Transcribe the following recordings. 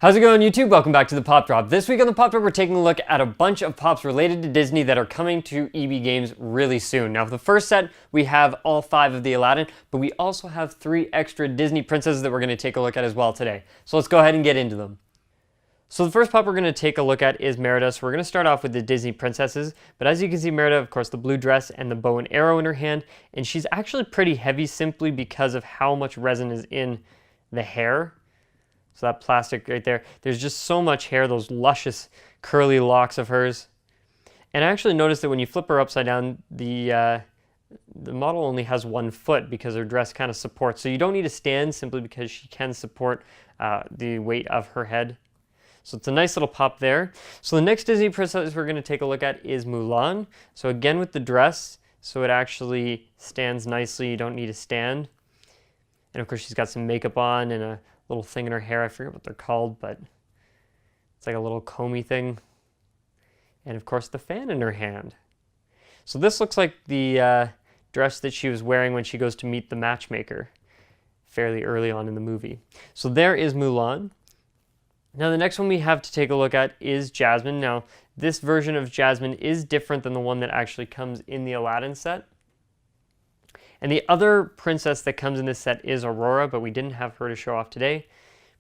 How's it going, YouTube? Welcome back to the Pop Drop. This week on the Pop Drop, we're taking a look at a bunch of pops related to Disney that are coming to EB Games really soon. Now, for the first set, we have all 5 of the Aladdin, but we also have 3 extra Disney princesses that we're going to take a look at as well today. So let's go ahead and get into them. So the first pop we're going to take a look at is Merida. So we're going to start off with the Disney princesses, but as you can see, Merida, of course, the blue dress and the bow and arrow in her hand, and she's actually pretty heavy simply because of how much resin is in the hair. So that plastic right there, there's just so much hair, those luscious curly locks of hers. And I actually noticed that when you flip her upside down, the model only has 1 foot because her dress kind of supports. So you don't need to stand simply because she can support the weight of her head. So it's a nice little pop there. So the next Disney princess we're going to take a look at is Mulan. So again with the dress, so it actually stands nicely, you don't need to stand. And of course she's got some makeup on and a little thing in her hair. I forget what they're called, but it's like a little comby thing. And of course the fan in her hand. So this looks like the dress that she was wearing when she goes to meet the matchmaker fairly early on in the movie. So there is Mulan. Now the next one we have to take a look at is Jasmine. Now this version of Jasmine is different than the one that actually comes in the Aladdin set. And the other princess that comes in this set is Aurora, but we didn't have her to show off today.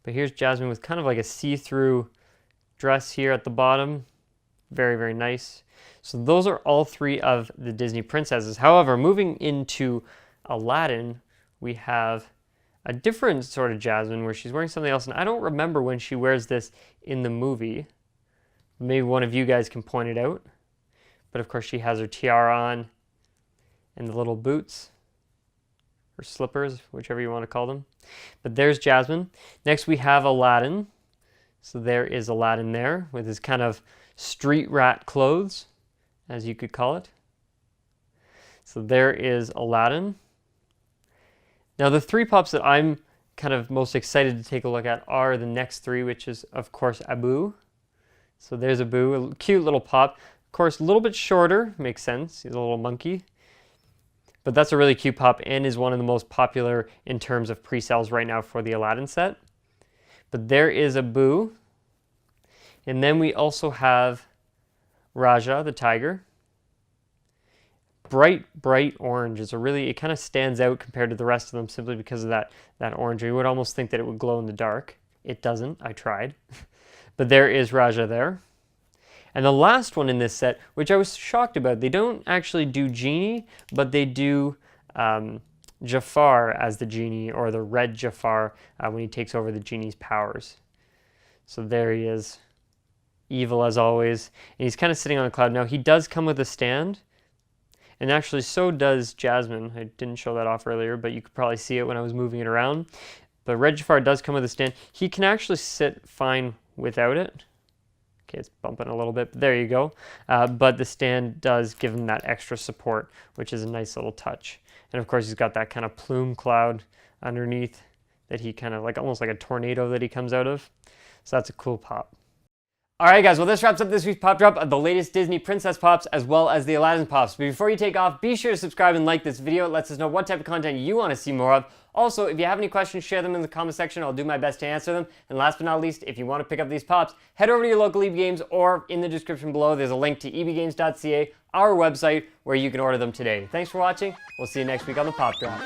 But here's Jasmine with kind of like a see-through dress here at the bottom. Very, very nice. So those are all 3 of the Disney princesses. However, moving into Aladdin, we have a different sort of Jasmine where she's wearing something else. And I don't remember when she wears this in the movie. Maybe one of you guys can point it out. But of course she has her tiara on and the little boots. Or slippers, whichever you want to call them. But there's Jasmine. Next we have Aladdin. So there is Aladdin there with his kind of street rat clothes, as you could call it. So there is Aladdin. Now the 3 pops that I'm kind of most excited to take a look at are the next 3, which is of course Abu. So there's Abu, a cute little pop. Of course a little bit shorter, makes sense, he's a little monkey. But that's a really cute pop and is one of the most popular in terms of pre-sales right now for the Aladdin set. But there is Abu. And then we also have Raja, the tiger. Bright, bright orange. It kind of stands out compared to the rest of them simply because of that orange. You would almost think that it would glow in the dark. It doesn't. I tried. But there is Raja there. And the last one in this set, which I was shocked about, they don't actually do Genie, but they do Jafar as the Genie, or the red Jafar when he takes over the Genie's powers. So there he is, evil as always. And he's kind of sitting on a cloud. Now he does come with a stand, and actually so does Jasmine. I didn't show that off earlier, but you could probably see it when I was moving it around. But red Jafar does come with a stand. He can actually sit fine without it. Okay, it's bumping a little bit, but there you go. But the stand does give him that extra support, which is a nice little touch. And of course, he's got that kind of plume cloud underneath that he kind of almost like a tornado that he comes out of. So that's a cool pop. Alright guys, well this wraps up this week's Pop Drop of the latest Disney Princess Pops as well as the Aladdin Pops. But before you take off, be sure to subscribe and like this video. It lets us know what type of content you want to see more of. Also, if you have any questions, share them in the comment section. I'll do my best to answer them. And last but not least, if you want to pick up these pops, head over to your local EB Games, or in the description below, there's a link to ebgames.ca, our website, where you can order them today. Thanks for watching. We'll see you next week on the Pop Drop.